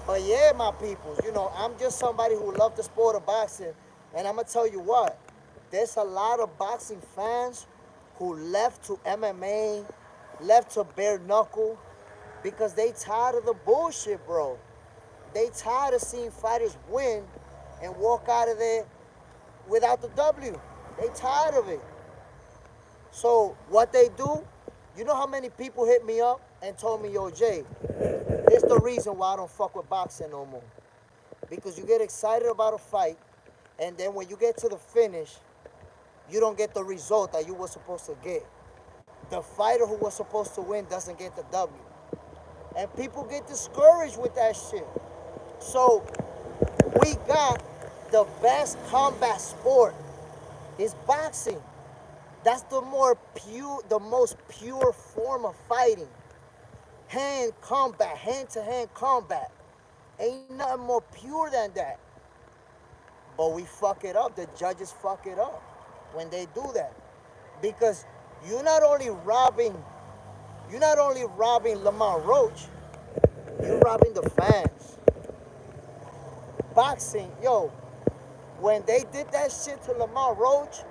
But yeah, my people, I'm just somebody who loves the sport of boxing. And I'm going to tell you what, there's a lot of boxing fans who left to MMA, left to bare knuckle, because they tired of the bullshit, bro. They tired of seeing fighters win and walk out of there without the W. They tired of it. So what they do, you know how many people hit me up and told me, yo, Jay, it's the reason why I don't fuck with boxing no more. Because you get excited about a fight, and then when you get to the finish, you don't get the result that you were supposed to get. The fighter who was supposed to win doesn't get the W. And people get discouraged with that shit. So we got the best combat sport is boxing. That's the most pure form of fighting. Hand-to-hand combat. Ain't nothing more pure than that. But we fuck it up. The judges fuck it up when they do that. Because you're not only robbing Lamont Roach, you're robbing the fans. Boxing, yo, when they did that shit to Lamont Roach,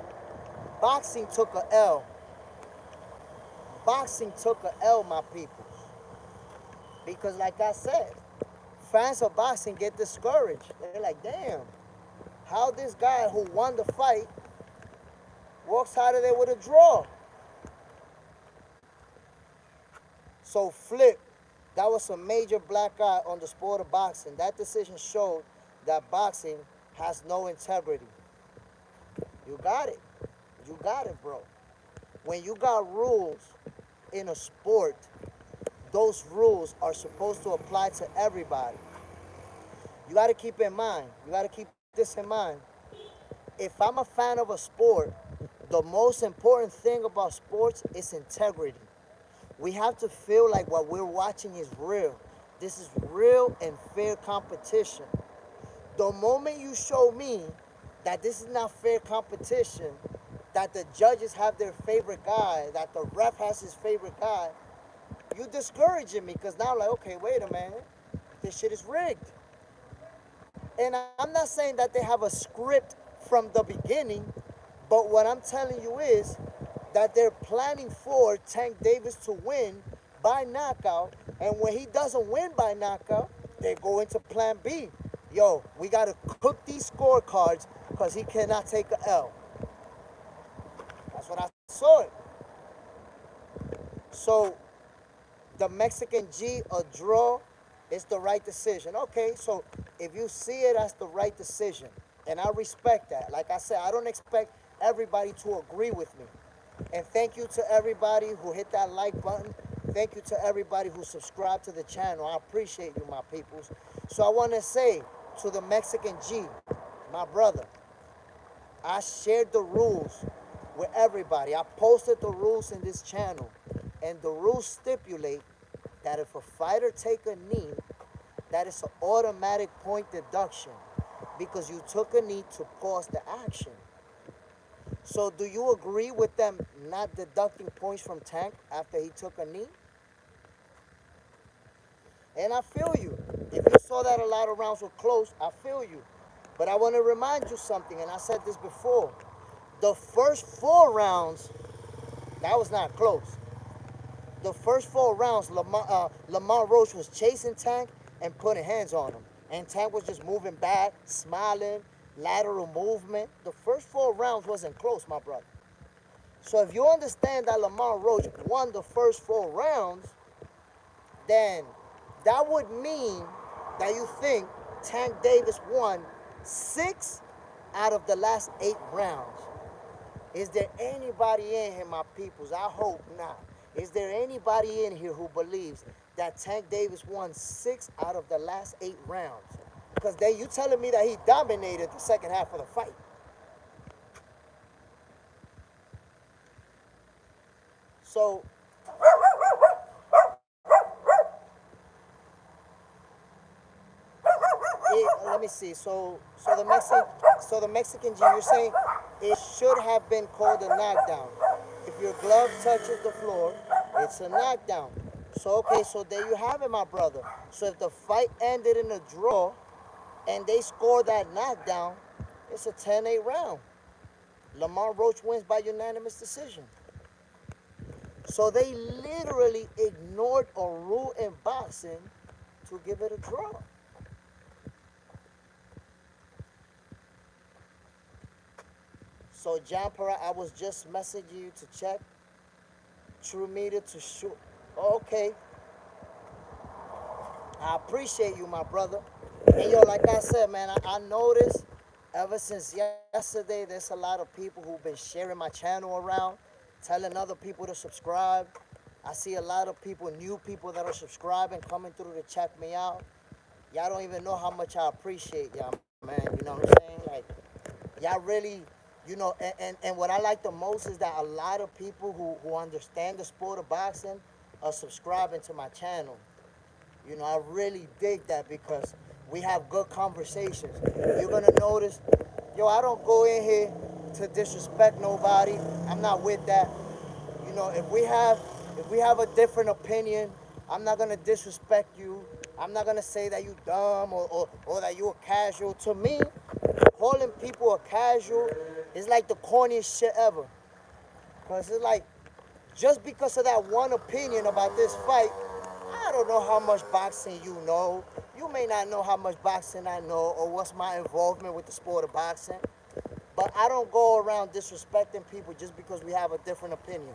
boxing took a L. Boxing took a L, my people. Because like I said, fans of boxing get discouraged. They're like, damn, how this guy who won the fight walks out of there with a draw? So Flip, that was a major black eye on the sport of boxing. That decision showed that boxing has no integrity. You got it. You got it, bro. When you got rules in a sport, those rules are supposed to apply to everybody. You got to keep in mind, you got to keep this in mind. If I'm a fan of a sport, the most important thing about sports is integrity. We have to feel like what we're watching is real. This is real and fair competition. The moment you show me that this is not fair competition, that the judges have their favorite guy, that the ref has his favorite guy, you discouraging me because now I'm like, okay, wait a minute, this shit is rigged. And I'm not saying that they have a script from the beginning, but what I'm telling you is that they're planning for Tank Davis to win by knockout, and when he doesn't win by knockout, they go into plan B. Yo, we gotta cook these scorecards because he cannot take a L. That's what I saw it. So the Mexican G, a draw, is the right decision. Okay, so if you see it as the right decision, and I respect that. Like I said, I don't expect everybody to agree with me. And thank you to everybody who hit that like button. Thank you to everybody who subscribed to the channel. I appreciate you, my peoples. So I want to say to the Mexican G, my brother, I shared the rules with everybody. I posted the rules in this channel. And the rules stipulate that if a fighter take a knee, that is an automatic point deduction because you took a knee to pause the action. So do you agree with them not deducting points from Tank after he took a knee? And I feel you. If you saw that a lot of rounds were close, I feel you. But I want to remind you something, and I said this before. The first 4 rounds, that was not close. The first 4 rounds, Lamont Roach was chasing Tank and putting hands on him. And Tank was just moving back, smiling, lateral movement. The first 4 rounds wasn't close, my brother. So if you understand that Lamont Roach won the first 4 rounds, then that would mean that you think Tank Davis won 6 out of the last 8 rounds. Is there anybody in here, my peoples? I hope not. Is there anybody in here who believes that Tank Davis won 6 out of the last 8 rounds? Because then you telling me that he dominated the second half of the fight. So let me see. So the Mexican G, you're saying it should have been called a knockdown. If your glove touches the floor, it's a knockdown. So okay, so there you have it, my brother. So if the fight ended in a draw and they score that knockdown, it's a 10-8 round. Lamont Roach wins by unanimous decision. So they literally ignored a rule in boxing to give it a draw. So John Perra, I was just messaging you to check True Media to shoot. Okay, I appreciate you, my brother. And yo, like I said, man, I noticed ever since yesterday, there's a lot of people who've been sharing my channel around, telling other people to subscribe. I see a lot of people, new people that are subscribing, coming through to check me out. Y'all don't even know how much I appreciate y'all, man. You know what I'm saying? Like, y'all really, and what I like the most is that a lot of people who understand the sport of boxing are subscribing to my channel. I really dig that because we have good conversations. You're gonna notice, yo, I don't go in here to disrespect nobody. I'm not with that. If we have a different opinion, I'm not gonna disrespect you. I'm not gonna say that you dumb or that you a casual. To me, calling people a casual is like the corniest shit ever. Cause it's like just because of that one opinion about this fight, I don't know how much boxing you know. You may not know how much boxing I know or what's my involvement with the sport of boxing. But I don't go around disrespecting people just because we have a different opinion.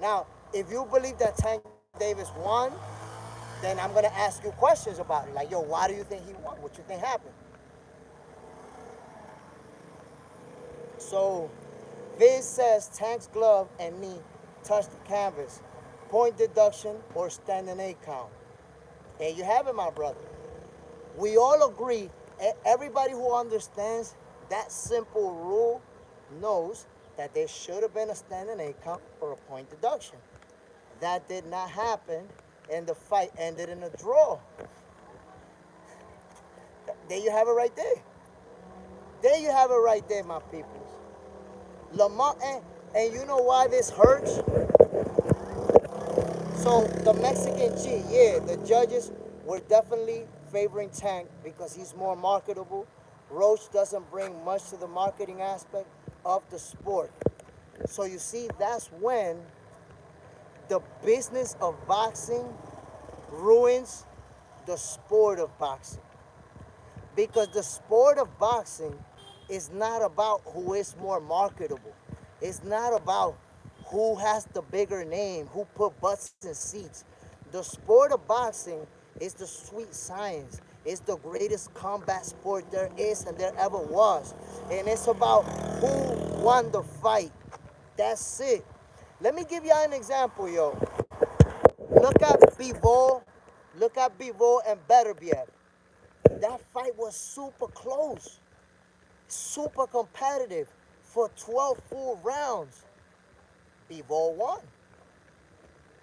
Now, if you believe that Tank Davis won, then I'm going to ask you questions about it. Like, yo, why do you think he won? What you think happened? So, Viz says Tank's glove and knee touched the canvas. point deduction or standing 8 count. And you have it, my brother. We all agree, everybody who understands that simple rule knows that there should have been a standing 8 count or a point deduction. That did not happen, and the fight ended in a draw. There you have it right there. There you have it right there, my peoples. Lamont, and you know why this hurts? So the Mexican G, yeah, the judges were definitely favoring Tank because he's more marketable. Roach doesn't bring much to the marketing aspect of the sport. So you see, that's when the business of boxing ruins the sport of boxing. Because the sport of boxing is not about who is more marketable. It's not about who has the bigger name, who put butts in seats. The sport of boxing is the sweet science. It's the greatest combat sport there is and there ever was. And it's about who won the fight. That's it. Let me give you an example, yo. Look at Bivol. Look at Bivol and Beterbiev. That fight was super close, super competitive for 12 full rounds. Bivol won.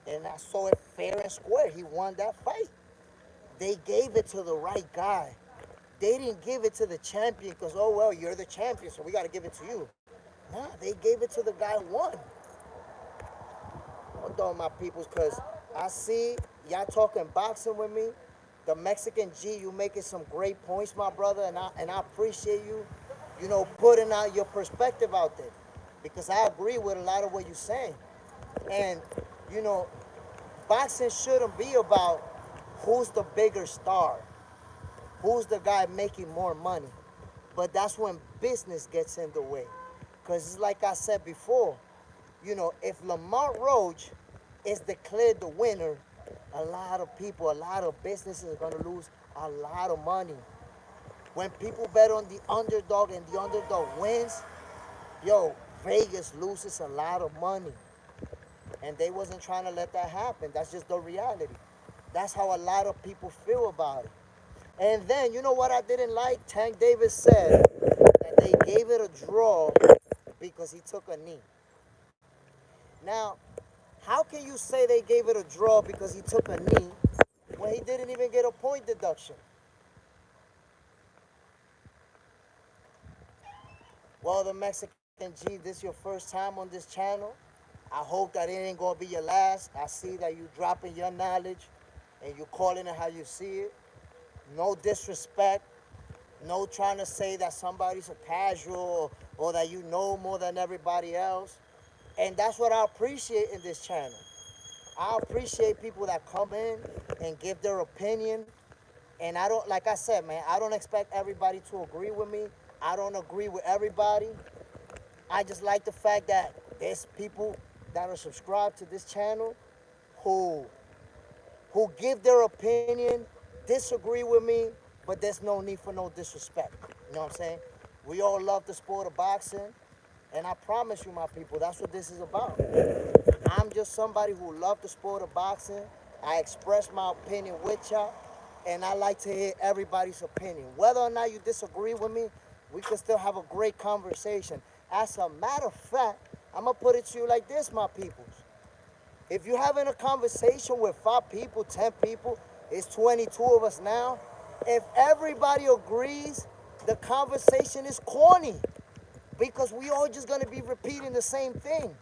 And I saw it fair and square. He won that fight. They gave it to the right guy. They didn't give it to the champion because, oh, well, you're the champion, so we got to give it to you. Nah, they gave it to the guy who won. Hold on, my peoples, because I see y'all talking boxing with me. The Mexican G, you making some great points, my brother, and I appreciate you, putting out your perspective out there. Because I agree with a lot of what you're saying. And, you know, boxing shouldn't be about who's the bigger star, who's the guy making more money. But that's when business gets in the way. Because it's like I said before, if Lamont Roach is declared the winner, a lot of people, a lot of businesses are going to lose a lot of money. When people bet on the underdog and the underdog wins, yo, Vegas loses a lot of money. And they wasn't trying to let that happen. That's just the reality. That's how a lot of people feel about it. And then, you know what I didn't like? Tank Davis said that they gave it a draw because he took a knee. Now, how can you say they gave it a draw because he took a knee when he didn't even get a point deduction? Well, the Mexican G, this is your first time on this channel. I hope that it ain't gonna be your last. I see that you dropping your knowledge and you calling it how you see it. No disrespect. No trying to say that somebody's a casual or that you know more than everybody else. And that's what I appreciate in this channel. I appreciate people that come in and give their opinion. And I don't, like I said, man, I don't expect everybody to agree with me. I don't agree with everybody. I just like the fact that there's people that are subscribed to this channel who give their opinion, disagree with me, but there's no need for no disrespect. You know what I'm saying? We all love the sport of boxing, and I promise you, my people, that's what this is about. I'm just somebody who loves the sport of boxing. I express my opinion with y'all, and I like to hear everybody's opinion. Whether or not you disagree with me, we can still have a great conversation. As a matter of fact, I'm going to put it to you like this, my peoples. If you're having a conversation with 5 people, 10 people, it's 22 of us now. If everybody agrees, the conversation is corny because we all just going to be repeating the same thing.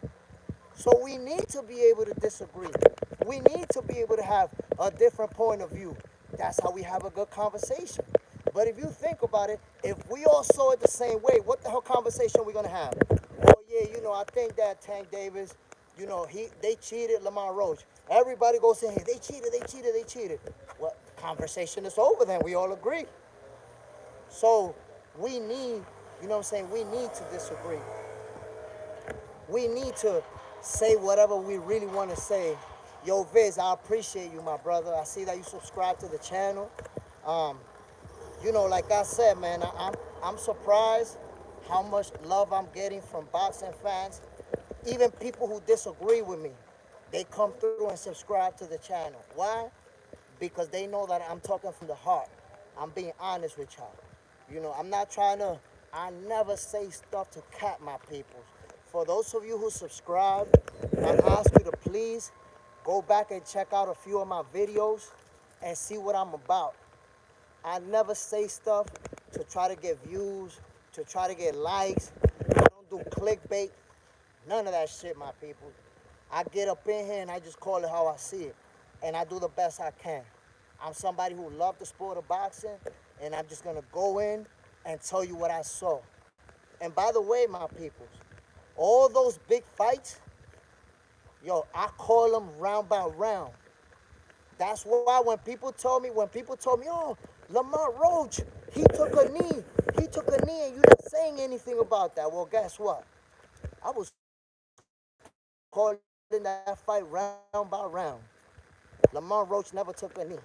So we need to be able to disagree. We need to be able to have a different point of view. That's how we have a good conversation. But if you think about it, if we all saw it the same way, what the hell conversation are we going to have? Oh, yeah, I think that Tank Davis, they cheated Lamont Roach. Everybody goes in here, they cheated. Well, the conversation is over then. We all agree. So we need, we need to disagree. We need to say whatever we really want to say. Yo, Viz, I appreciate you, my brother. I see that you subscribe to the channel. Like I said, man, I'm surprised how much love I'm getting from boxing fans, even people who disagree with me. They come through and subscribe to the channel. Why? Because they know that I'm talking from the heart. I'm being honest with y'all. I'm not trying to, I never say stuff to cap my people. For those of you who subscribe, I ask you to please go back and check out a few of my videos and see what I'm about. I never say stuff to try to get views, to try to get likes. I don't do clickbait. None of that shit, my people. I get up in here and I just call it how I see it. And I do the best I can. I'm somebody who loves the sport of boxing, and I'm just gonna go in and tell you what I saw. And by the way, my peoples, all those big fights, yo, I call them round by round. That's why when people told me, oh, Lamont Roach, he took a knee, and you're not saying anything about that. Well, guess what? I was calling that fight round by round. Lamont Roach never took a knee.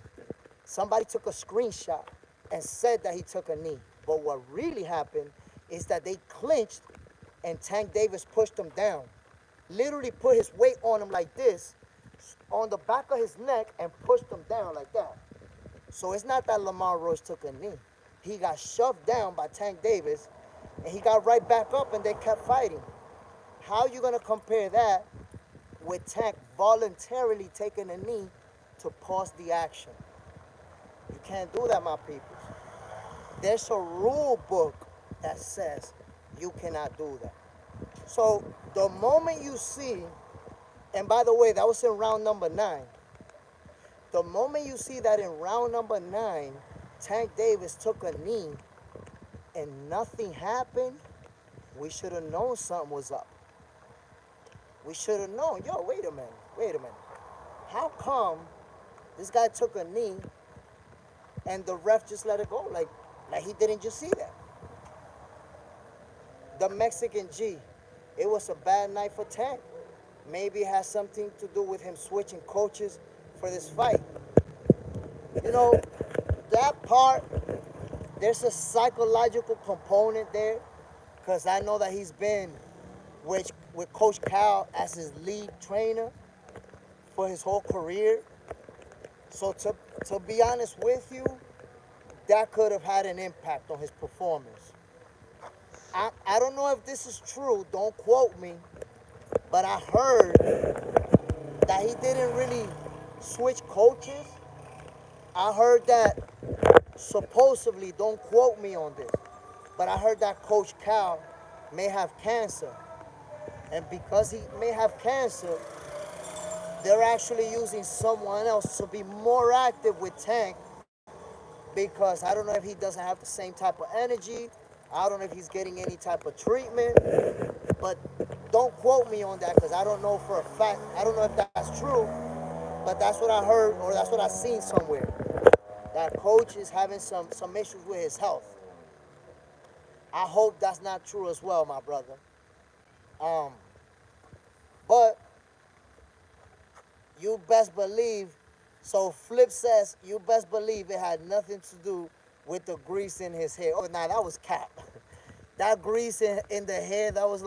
Somebody took a screenshot and said that he took a knee. But what really happened is that they clinched and Tank Davis pushed him down. Literally put his weight on him like this, on the back of his neck, and pushed him down like that. So it's not that Lamar Roach took a knee. He got shoved down by Tank Davis, and he got right back up, and they kept fighting. How are you going to compare that with Tank voluntarily taking a knee to pause the action? You can't do that, my people. There's a rule book that says you cannot do that. So the moment you see, and by the way, that was in round number 9. The moment you see that in round number 9, Tank Davis took a knee and nothing happened, we should have known something was up. We should have known, yo, wait a minute. How come this guy took a knee and the ref just let it go? Like he didn't just see that. The Mexican G, it was a bad night for Tank. Maybe it has something to do with him switching coaches for this fight. You know, that part, there's a psychological component there because I know that he's been with Coach Cal as his lead trainer for his whole career. So to be honest with you, that could have had an impact on his performance. I don't know if this is true, don't quote me, but I heard that he didn't really switch coaches. I heard that supposedly, don't quote me on this, but I heard that Coach Cal may have cancer. And because he may have cancer, they're actually using someone else to be more active with Tank because I don't know if he doesn't have the same type of energy. I don't know if he's getting any type of treatment. But don't quote me on that because I don't know for a fact. I don't know if that's true, but that's what I heard or that's what I seen somewhere. That coach is having some issues with his health. I hope that's not true as well, my brother. Um, but you best believe. So Flip says you best believe it had nothing to do with the grease in his hair. Oh, nah, that was cap. That grease in the hair, that's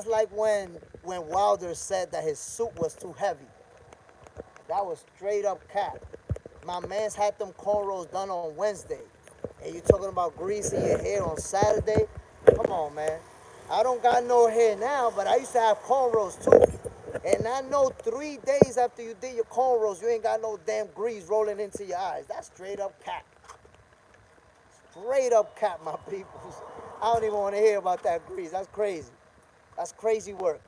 like when Wilder said that his suit was too heavy. That was straight up cap. My man's had them cornrows done on Wednesday. And you talking about grease in your hair on Saturday? Come on, man. I don't got no hair now, but I used to have cornrows too. And I know 3 days after you did your cornrows, you ain't got no damn grease rolling into your eyes. That's straight up cap. Straight up cap, my peoples. I don't even want to hear about that grease. That's crazy. That's crazy work.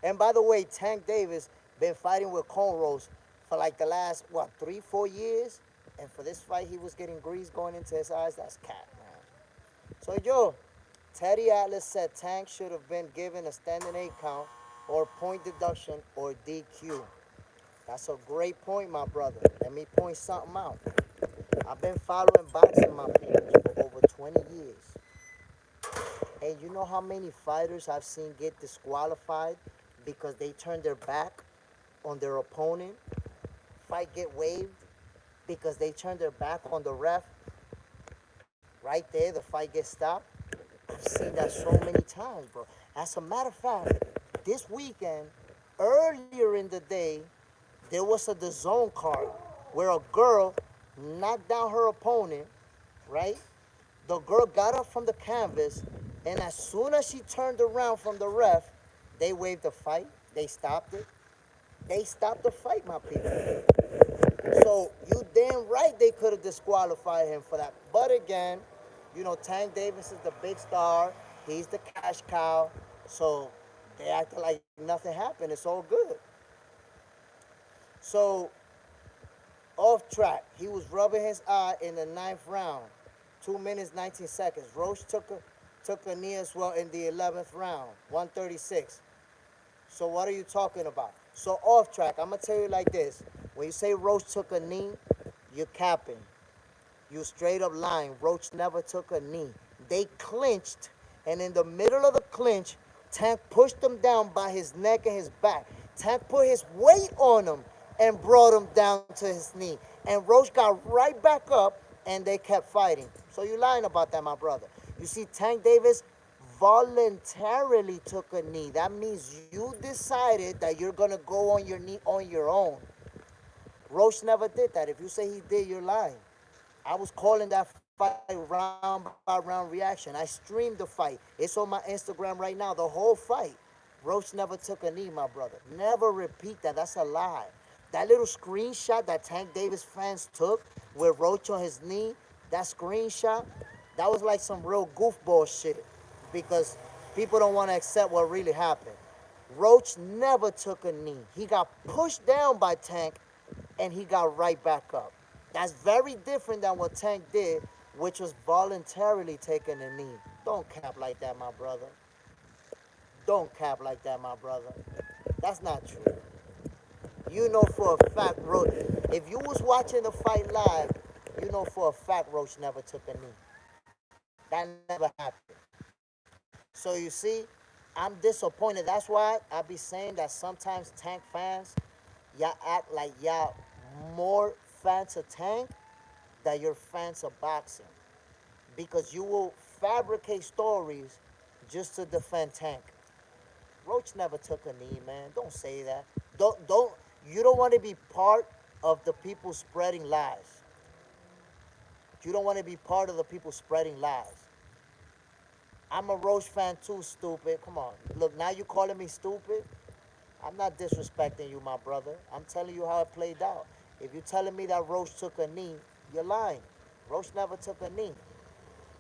And by the way, Tank Davis been fighting with cornrows for like the last, 3, 4 years? And for this fight, he was getting grease going into his eyes. That's cap, man. So, yo, Teddy Atlas said Tank should have been given a standing 8 count or point deduction or DQ. That's a great point, my brother. Let me point something out. I've been following boxing, my people, for over 20 years. And you know how many fighters I've seen get disqualified because they turned their back on their opponent? Fight get waived because they turned their back on the ref. Right there, the fight gets stopped. I've seen that so many times, bro. As a matter of fact, this weekend, Earlier in the day, there was a the zone card where a girl knocked down her opponent, right? The girl got up from the canvas, and as soon as she turned around from the ref, they waved the fight. They stopped it. They stopped the fight, my people. So you damn right they could have disqualified him for that. But again, Tank Davis is the big star. He's the cash cow. So they acted like nothing happened. It's all good. So off track, he was rubbing his eye in the ninth round. 2 minutes, 19 seconds. Roach took a knee as well in the 11th round, 136. So what are you talking about? So off track, I'm gonna tell you like this. When you say Roach took a knee, you're capping. You straight up lying. Roach never took a knee. They clinched, and in the middle of the clinch, Tank pushed him down by his neck and his back. Tank put his weight on him and brought him down to his knee. And Roach got right back up, and they kept fighting. So you lying about that, my brother. You see, Tank Davis voluntarily took a knee. That means you decided that you're gonna go on your knee on your own. Roach never did that. If you say he did, you're lying. I was calling that fight round by round reaction. I streamed the fight. It's on my Instagram right now, the whole fight. Roach never took a knee, my brother. Never repeat that. That's a lie. That little screenshot that Tank Davis fans took with Roach on his knee, that screenshot, that was like some real goofball shit because people don't want to accept what really happened. Roach never took a knee. He got pushed down by Tank and he got right back up. That's very different than what Tank did, which was voluntarily taking a knee. Don't cap like that, my brother. Don't cap like that, my brother. That's not true. You know for a fact, Roach, if you was watching the fight live, you know for a fact Roach never took a knee. That never happened. So you see, I'm disappointed. That's why I be saying that sometimes Tank fans, y'all act like y'all more fans of Tank than you're fans of boxing. Because you will fabricate stories just to defend Tank. Roach never took a knee, man. Don't say that. Don't you don't want to be part of the people spreading lies. You don't want to be part of the people spreading lies. I'm a Roach fan too, stupid. Come on. Look, now you calling me stupid? I'm not disrespecting you, my brother. I'm telling you how it played out. If you're telling me that Roach took a knee, you're lying. Roach never took a knee.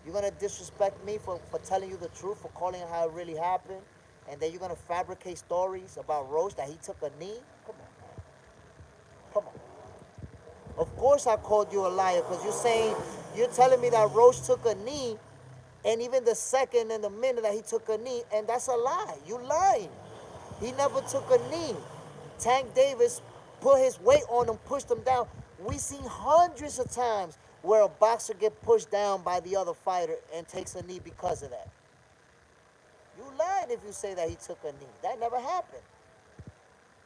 You're gonna disrespect me for telling you the truth, for calling it how it really happened, and then you're gonna fabricate stories about Roach that he took a knee? Come on, man. Come on. Of course I called you a liar because you're telling me that Roach took a knee, and even the second and the minute that he took a knee, and that's a lie. You lying. He never took a knee. Tank Davis put his weight on him, pushed him down. We seen hundreds of times where a boxer get pushed down by the other fighter and takes a knee because of that. You lying if you say that he took a knee. That never happened.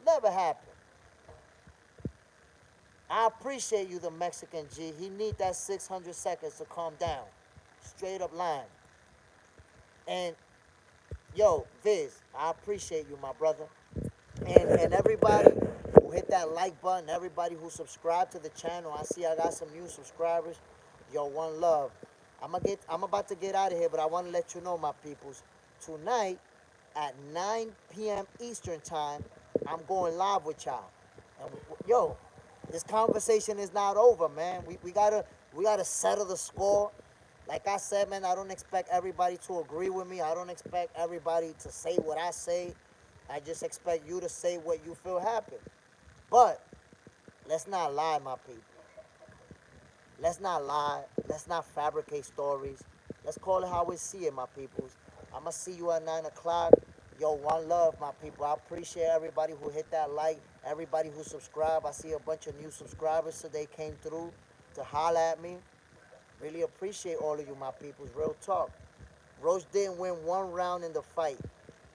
Never happened. I appreciate you, the Mexican G. He need that 600 seconds to calm down. Straight up lying. And yo, Viz, I appreciate you, my brother. And everybody who hit that like button, everybody who subscribed to the channel. I see I got some new subscribers. Yo, one love. I'm about to get out of here, but I want to let you know, my peoples, tonight at 9 p.m. Eastern time, I'm going live with y'all. And yo, this conversation is not over, man. We gotta settle the score. Like I said, man, I don't expect everybody to agree with me. I don't expect everybody to say what I say. I just expect you to say what you feel happened. But let's not lie, my people. Let's not lie. Let's not fabricate stories. Let's call it how we see it, my peoples. I'ma see you at 9 o'clock. Yo, one love, my people. I appreciate everybody who hit that like, everybody who subscribed. I see a bunch of new subscribers today came through to holler at me. Really appreciate all of you, my peoples. Real talk. Roach didn't win one round in the fight.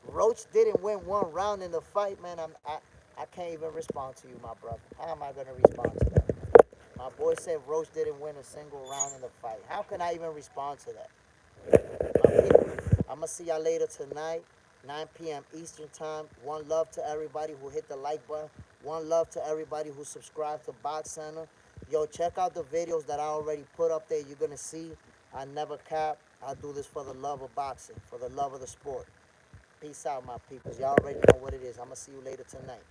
Roach didn't win one round in the fight, man. I can't even respond to you, my brother. How am I gonna respond to that? My boy said Roach didn't win a single round in the fight. How can I even respond to that? My people, I'm gonna see y'all later tonight, 9 p.m. Eastern Time. One love to everybody who hit the like button. One love to everybody who subscribed to Box Center. Yo, check out the videos that I already put up there. You're going to see I never cap. I do this for the love of boxing, for the love of the sport. Peace out, my peoples. Y'all already know what it is. I'm going to see you later tonight.